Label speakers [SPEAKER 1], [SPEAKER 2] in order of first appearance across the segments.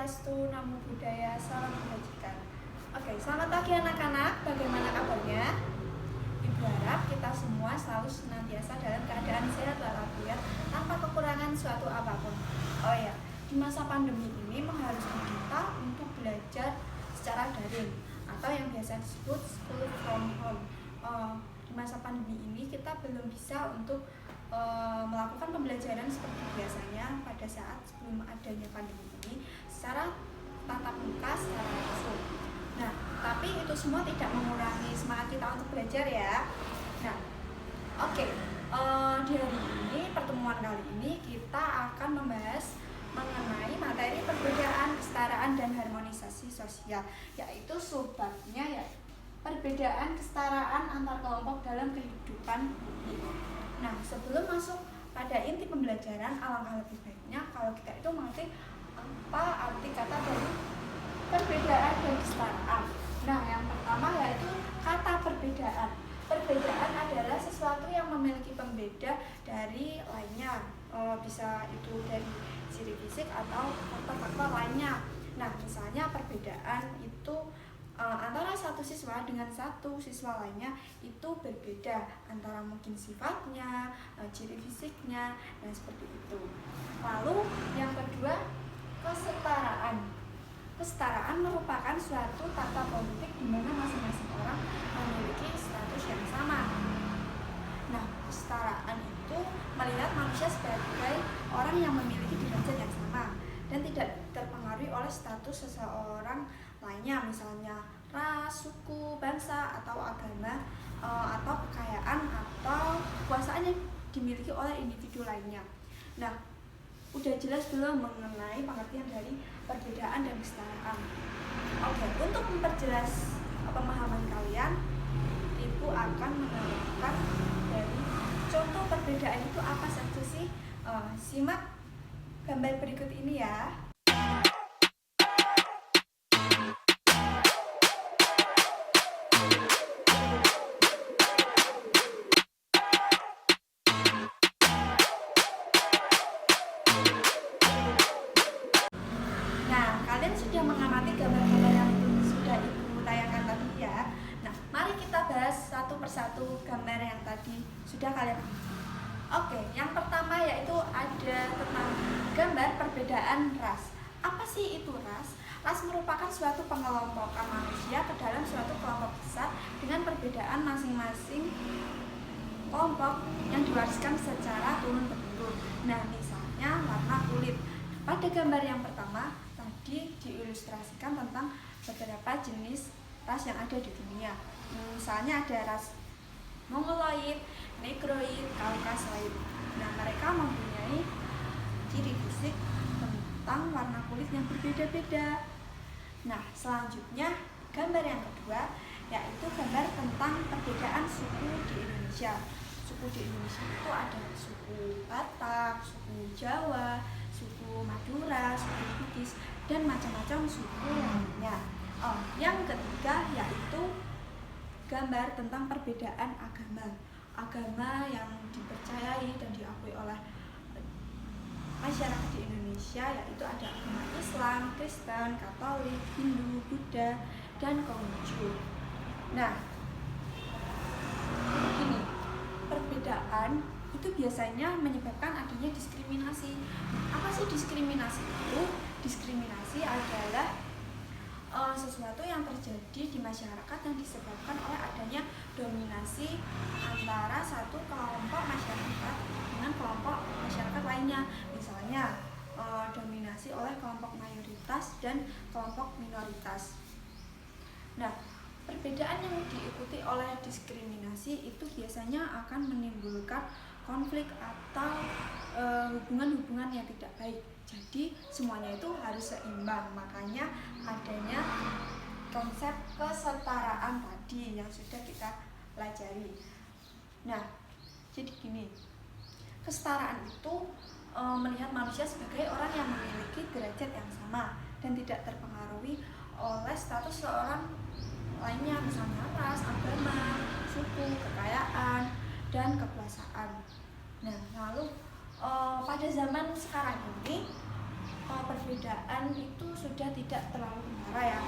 [SPEAKER 1] Swastiastu, Namo Buddhaya, Salam Kebajikan. Oke, selamat pagi anak-anak. Bagaimana kabarnya? Ibu harap kita semua selalu senantiasa dalam keadaan sehat walafiat tanpa kekurangan suatu apapun. Oh ya, di masa pandemi ini mengharuskan kita untuk belajar secara daring atau yang biasa disebut school from home. Di masa pandemi ini kita belum bisa untuk melakukan pembelajaran seperti biasanya pada saat sebelum adanya pandemi ini secara tatap muka secara langsung. Nah, tapi itu semua tidak mengurangi semangat kita untuk belajar ya. Nah, oke, di hari ini, pertemuan kali ini kita akan membahas mengenai materi perbedaan, kesetaraan, dan harmonisasi sosial, yaitu subbabnya ya perbedaan kesetaraan antar kelompok dalam kehidupan ini. Nah, sebelum masuk pada inti pembelajaran, alangkah lebih baiknya kalau kita itu mengerti apa arti kata dari perbedaan dan kesetaraan. Nah, yang pertama yaitu kata perbedaan. Perbedaan adalah sesuatu yang memiliki pembeda dari lainnya, bisa itu dari ciri fisik atau faktor-faktor lainnya. Nah, misalnya perbedaan itu antara satu siswa dengan satu siswa lainnya itu berbeda, antara mungkin sifatnya, ciri fisiknya, dan seperti itu. Lalu yang kedua, kesetaraan. Kesetaraan merupakan suatu tata politik di mana masing-masing orang memiliki status yang sama. Nah, kesetaraan itu melihat manusia sebagai orang yang memiliki derajat yang sama dan tidak terpengaruhi oleh status seseorang lainnya, misalnya ras, suku, bangsa, atau agama, atau kekayaan atau kekuasaan yang dimiliki oleh individu lainnya. Nah, udah jelas belum mengenai pengertian dari perbedaan dan kesetaraan? Oke, untuk memperjelas pemahaman kalian, Ibu akan menerangkan dari contoh perbedaan itu apa saja sih? Simak gambar berikut ini ya. Kalian sudah mengamati gambar-gambar yang sudah Ibu tayangkan tadi ya. Nah, mari kita bahas satu persatu gambar yang tadi sudah kalian. Oke, yang pertama yaitu ada tentang gambar perbedaan ras. Apa sih itu ras? Ras merupakan suatu pengelompokan manusia ke dalam suatu kelompok besar dengan perbedaan masing-masing kelompok yang diwariskan secara turun-temurun. Nah, misalnya warna kulit. Pada gambar yang pertama diilustrasikan tentang beberapa jenis ras yang ada di dunia. Misalnya ada ras Mongoloid, Negroid, Kaukasoid. Nah, mereka mempunyai ciri fisik tentang warna kulit yang berbeda-beda. Nah, selanjutnya gambar yang kedua yaitu gambar tentang perbedaan suku di Indonesia. Suku di Indonesia itu ada suku Batak, suku Jawa, suku Madura, suku Bugis, dan macam-macam suku lainnya. Yang ketiga yaitu gambar tentang perbedaan agama. Agama yang dipercayai dan diakui oleh masyarakat di Indonesia yaitu ada agama Islam, Kristen, Katolik, Hindu, Buddha, dan Konghucu. Nah, begini, perbedaan itu biasanya menyebabkan adanya diskriminasi. Apa sih diskriminasi itu? Diskriminasi adalah sesuatu yang terjadi di masyarakat yang disebabkan oleh adanya dominasi antara satu kelompok masyarakat dengan kelompok masyarakat lainnya. Misalnya dominasi oleh kelompok mayoritas dan kelompok minoritas. Nah, perbedaan yang diikuti oleh diskriminasi itu biasanya akan menimbulkan konflik atau hubungan-hubungan yang tidak baik. Jadi semuanya itu harus seimbang. Makanya adanya konsep kesetaraan tadi yang sudah kita pelajari. Nah, jadi gini, kesetaraan itu melihat manusia sebagai orang yang memiliki derajat yang sama dan tidak terpengaruhi oleh status seorang lainnya, misalnya ras, agama, suku, kekayaan, dan kekuasaan. Nah, lalu pada zaman sekarang ini perbedaan itu sudah tidak terlalu kentara ya,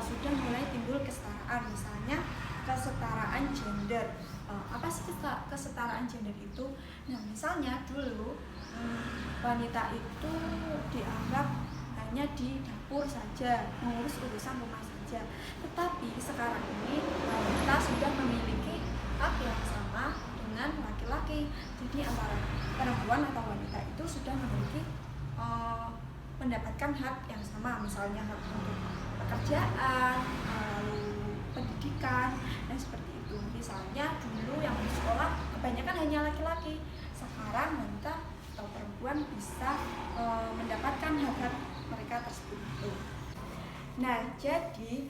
[SPEAKER 1] sudah mulai timbul kesetaraan, misalnya kesetaraan gender. Apa sih kesetaraan gender itu? Nah, misalnya dulu wanita itu dianggap hanya di dapur saja, mengurus urusan rumah saja. Tetapi sekarang ini wanita sudah memiliki hak yang sama dengan laki-laki. Jadi antara perempuan atau wanita itu sudah memiliki mendapatkan hak yang sama, misalnya hak untuk pekerjaan, lalu pendidikan, dan seperti itu. Misalnya dulu yang di sekolah kebanyakan hanya laki-laki, sekarang wanita atau perempuan bisa mendapatkan hak-hak mereka tersebut. Nah, jadi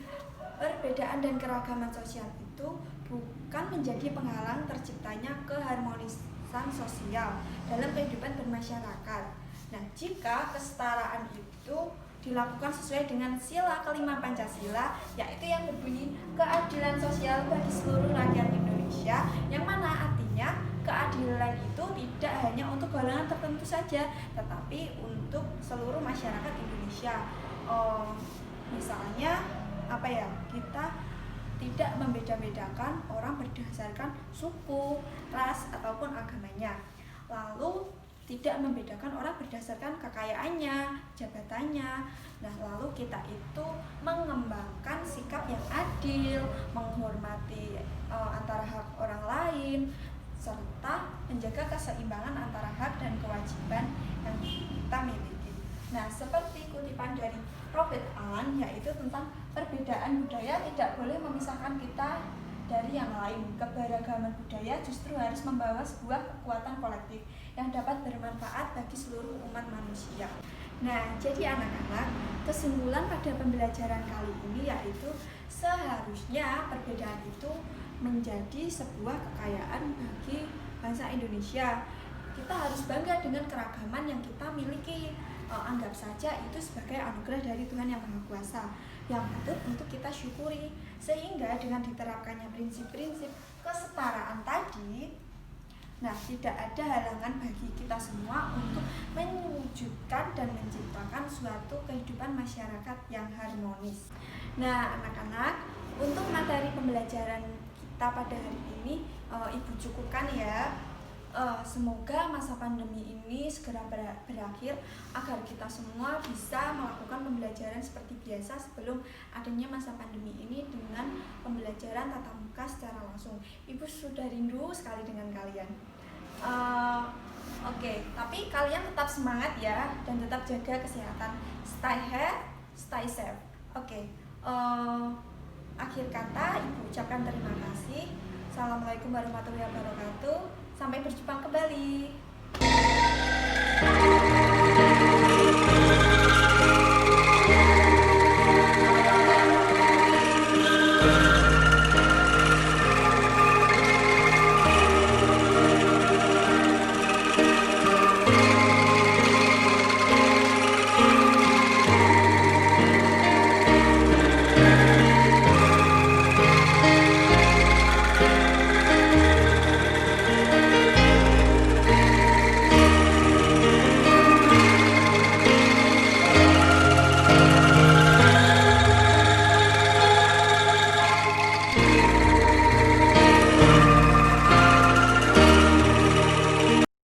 [SPEAKER 1] perbedaan dan keragaman sosial itu bukan menjadi penghalang terciptanya keharmonisan sosial dalam kehidupan bermasyarakat. Nah, jika kesetaraan itu dilakukan sesuai dengan sila kelima Pancasila, yaitu yang berbunyi keadilan sosial bagi seluruh rakyat Indonesia, yang mana artinya keadilan itu tidak hanya untuk golongan tertentu saja, tetapi untuk seluruh masyarakat Indonesia. Misalnya apa ya, kita tidak membeda-bedakan orang berdasarkan suku, ras, ataupun agamanya. Lalu tidak membedakan orang berdasarkan kekayaannya, jabatannya. Nah, lalu kita itu mengembangkan sikap yang adil, menghormati antara hak orang lain, serta menjaga keseimbangan antara hak dan kewajiban yang kita miliki. Nah, seperti kutipan dari Robert Allen, yaitu tentang perbedaan budaya tidak boleh memisahkan kita dari yang lain. Keberagaman budaya justru harus membawa sebuah kekuatan kolektif yang dapat bermanfaat bagi seluruh umat manusia. Nah, jadi anak-anak, kesimpulan pada pembelajaran kali ini yaitu seharusnya perbedaan itu menjadi sebuah kekayaan bagi bangsa Indonesia. Kita harus bangga dengan keragaman yang kita miliki. Anggap saja itu sebagai anugerah dari Tuhan Yang Maha Kuasa yang patut untuk kita syukuri, sehingga dengan diterapkannya prinsip-prinsip kesetaraan tadi, nah, tidak ada halangan bagi kita semua untuk mewujudkan dan menciptakan suatu kehidupan masyarakat yang harmonis. Nah, anak-anak, untuk materi pembelajaran kita pada hari ini Ibu cukupkan ya. Semoga masa pandemi ini segera berakhir agar kita semua bisa melakukan pembelajaran seperti biasa sebelum adanya masa pandemi ini dengan pembelajaran tatap muka secara langsung. Ibu sudah rindu sekali dengan kalian. Oke, tapi kalian tetap semangat ya dan tetap jaga kesehatan. Stay healthy, stay safe. Oke. Akhir kata Ibu ucapkan terima kasih. Assalamualaikum warahmatullahi wabarakatuh. Sampai berjumpa kembali.